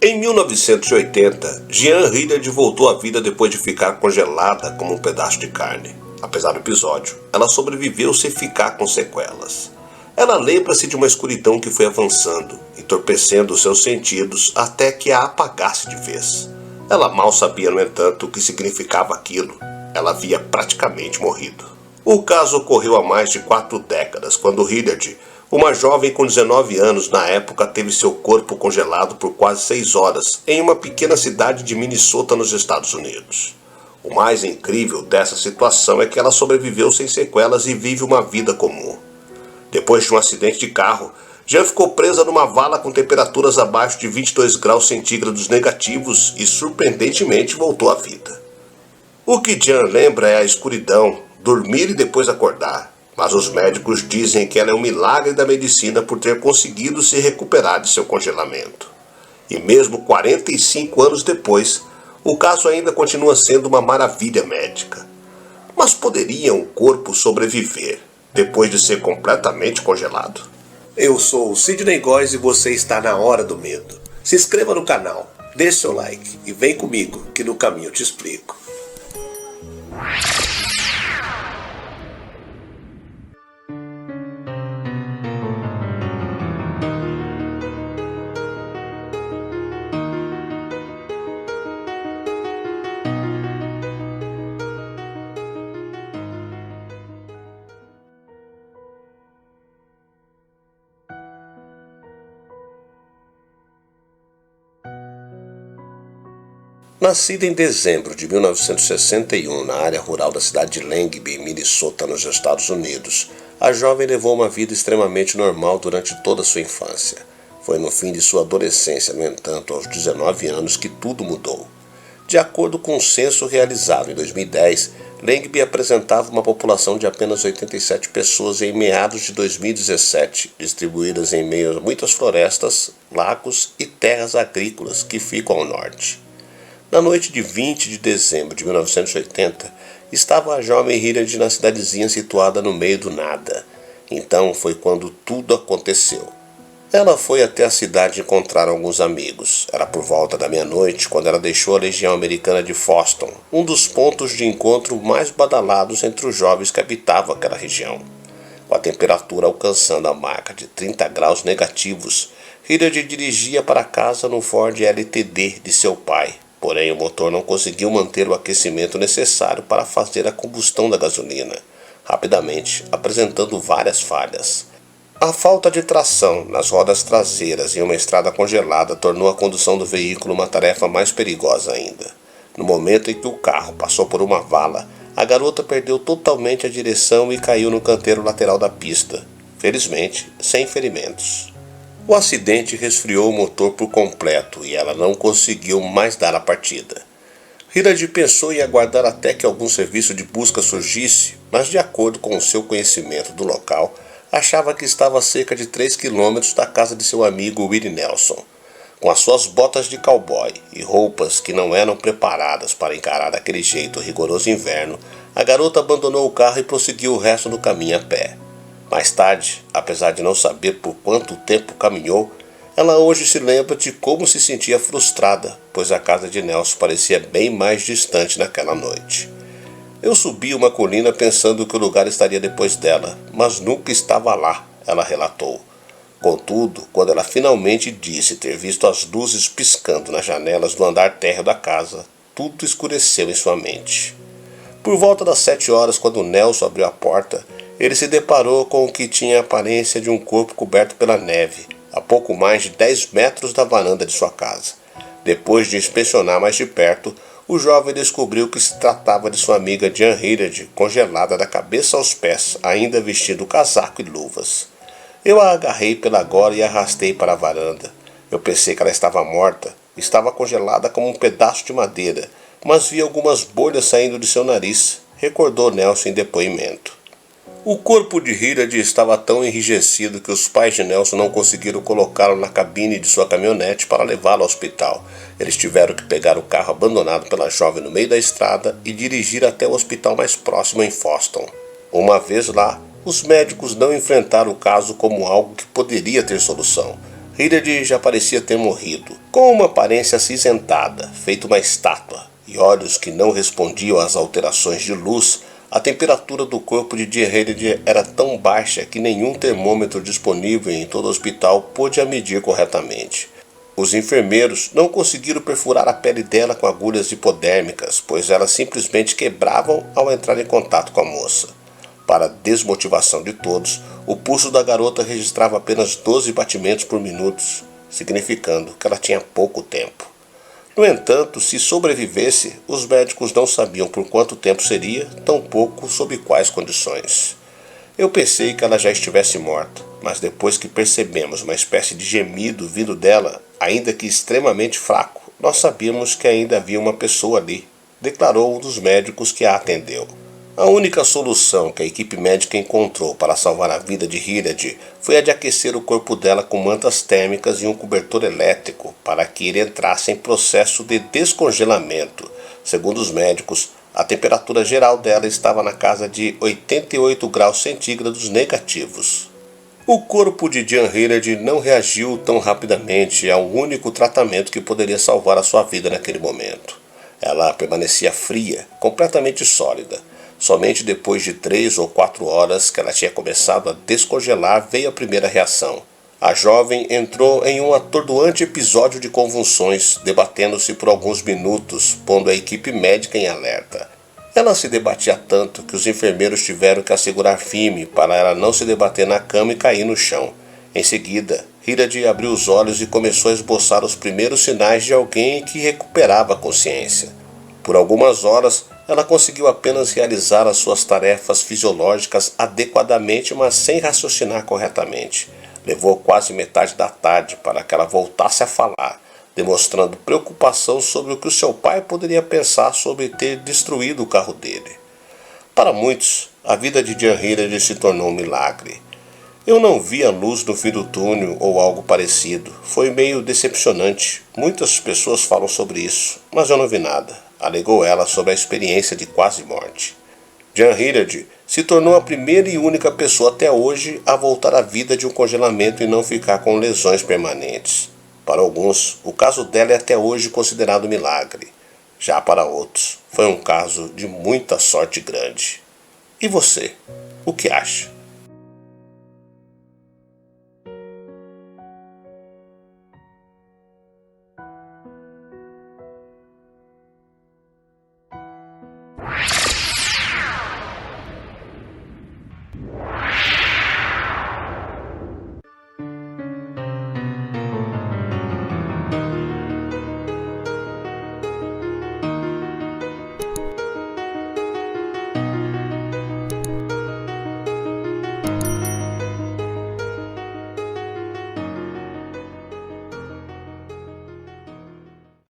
Em 1980, Jean Hilliard voltou à vida depois de ficar congelada como um pedaço de carne. Apesar do episódio, ela sobreviveu sem ficar com sequelas. Ela lembra-se de uma escuridão que foi avançando, entorpecendo seus sentidos até que a apagasse de vez. Ela mal sabia, no entanto, o que significava aquilo. Ela havia praticamente morrido. O caso ocorreu há mais de 4 décadas, quando Hilliard, uma jovem com 19 anos na época, teve seu corpo congelado por quase 6 horas em uma pequena cidade de Minnesota, nos Estados Unidos. O mais incrível dessa situação é que ela sobreviveu sem sequelas e vive uma vida comum. Depois de um acidente de carro, Jean ficou presa numa vala com temperaturas abaixo de 22 graus centígrados negativos e surpreendentemente voltou à vida. O que Jean lembra é a escuridão, dormir e depois acordar. Mas os médicos dizem que ela é um milagre da medicina por ter conseguido se recuperar de seu congelamento. E mesmo 45 anos depois, o caso ainda continua sendo uma maravilha médica. Mas poderia um corpo sobreviver depois de ser completamente congelado? Eu sou o Sidney Góes e você está na Hora do Medo. Se inscreva no canal, deixe seu like e vem comigo que no caminho eu te explico. Nascida em dezembro de 1961 na área rural da cidade de Langby, Minnesota, nos Estados Unidos, a jovem levou uma vida extremamente normal durante toda a sua infância. Foi no fim de sua adolescência, no entanto, aos 19 anos, que tudo mudou. De acordo com um censo realizado em 2010, Langby apresentava uma população de apenas 87 pessoas em meados de 2017, distribuídas em meio a muitas florestas, lagos e terras agrícolas que ficam ao norte. Na noite de 20 de dezembro de 1980, estava a jovem Hilliard na cidadezinha situada no meio do nada. Então foi quando tudo aconteceu. Ela foi até a cidade encontrar alguns amigos. Era por volta da meia-noite quando ela deixou a Legião Americana de Foxton, um dos pontos de encontro mais badalados entre os jovens que habitavam aquela região. Com a temperatura alcançando a marca de 30 graus negativos, Hilliard dirigia para casa no Ford LTD de seu pai. Porém, o motor não conseguiu manter o aquecimento necessário para fazer a combustão da gasolina, rapidamente apresentando várias falhas. A falta de tração nas rodas traseiras e uma estrada congelada tornou a condução do veículo uma tarefa mais perigosa ainda. No momento em que o carro passou por uma vala, a garota perdeu totalmente a direção e caiu no canteiro lateral da pista, felizmente sem ferimentos. O acidente resfriou o motor por completo e ela não conseguiu mais dar a partida. Hilliard pensou em aguardar até que algum serviço de busca surgisse, mas de acordo com o seu conhecimento do local, achava que estava a cerca de 3 quilômetros da casa de seu amigo Willie Nelson. Com as suas botas de cowboy e roupas que não eram preparadas para encarar daquele jeito o rigoroso inverno, a garota abandonou o carro e prosseguiu o resto do caminho a pé. Mais tarde, apesar de não saber por quanto tempo caminhou, ela hoje se lembra de como se sentia frustrada, pois a casa de Nelson parecia bem mais distante naquela noite. Eu subi uma colina pensando que o lugar estaria depois dela, mas nunca estava lá, ela relatou. Contudo, quando ela finalmente disse ter visto as luzes piscando nas janelas do andar térreo da casa, tudo escureceu em sua mente. Por volta das 7 horas, quando Nelson abriu a porta, ele se deparou com o que tinha a aparência de um corpo coberto pela neve, a pouco mais de 10 metros da varanda de sua casa. Depois de inspecionar mais de perto, o jovem descobriu que se tratava de sua amiga Jean Hilliard, congelada da cabeça aos pés, ainda vestindo casaco e luvas. Eu a agarrei pela gola e a arrastei para a varanda. Eu pensei que ela estava morta, estava congelada como um pedaço de madeira, mas vi algumas bolhas saindo de seu nariz, recordou Nelson em depoimento. O corpo de Hilliard estava tão enrijecido que os pais de Nelson não conseguiram colocá-lo na cabine de sua caminhonete para levá-lo ao hospital. Eles tiveram que pegar o carro abandonado pela jovem no meio da estrada e dirigir até o hospital mais próximo em Foxton. Uma vez lá, os médicos não enfrentaram o caso como algo que poderia ter solução, Hilliard já parecia ter morrido, com uma aparência acinzentada, feito uma estátua, e olhos que não respondiam às alterações de luz. A temperatura do corpo de Jean Hilliard era tão baixa que nenhum termômetro disponível em todo o hospital pôde a medir corretamente. Os enfermeiros não conseguiram perfurar a pele dela com agulhas hipodérmicas, pois elas simplesmente quebravam ao entrar em contato com a moça. Para a desmotivação de todos, o pulso da garota registrava apenas 12 batimentos por minuto, significando que ela tinha pouco tempo. No entanto, se sobrevivesse, os médicos não sabiam por quanto tempo seria, tampouco sob quais condições. Eu pensei que ela já estivesse morta, mas depois que percebemos uma espécie de gemido vindo dela, ainda que extremamente fraco, nós sabíamos que ainda havia uma pessoa ali, declarou um dos médicos que a atendeu. A única solução que a equipe médica encontrou para salvar a vida de Hilliard foi a de aquecer o corpo dela com mantas térmicas e um cobertor elétrico para que ele entrasse em processo de descongelamento. Segundo os médicos, a temperatura geral dela estava na casa de 88 graus centígrados negativos. O corpo de Jean Hilliard não reagiu tão rapidamente ao único tratamento que poderia salvar a sua vida naquele momento. Ela permanecia fria, completamente sólida. Somente depois de 3 ou 4 horas que ela tinha começado a descongelar veio a primeira reação. A jovem entrou em um atordoante episódio de convulsões, debatendo-se por alguns minutos, pondo a equipe médica em alerta. Ela se debatia tanto que os enfermeiros tiveram que a segurar firme para ela não se debater na cama e cair no chão. Em seguida, Hilliard abriu os olhos e começou a esboçar os primeiros sinais de alguém que recuperava a consciência. Por algumas horas, ela conseguiu apenas realizar as suas tarefas fisiológicas adequadamente, mas sem raciocinar corretamente. Levou quase metade da tarde para que ela voltasse a falar, demonstrando preocupação sobre o que o seu pai poderia pensar sobre ter destruído o carro dele. Para muitos, a vida de Jean Hilliard se tornou um milagre. Eu não vi a luz no fim do túnel ou algo parecido. Foi meio decepcionante. Muitas pessoas falam sobre isso, mas eu não vi nada, alegou ela sobre a experiência de quase morte. Jean Hilliard se tornou a primeira e única pessoa até hoje a voltar à vida de um congelamento e não ficar com lesões permanentes. Para alguns, o caso dela é até hoje considerado milagre. Já para outros, foi um caso de muita sorte grande. E você, o que acha?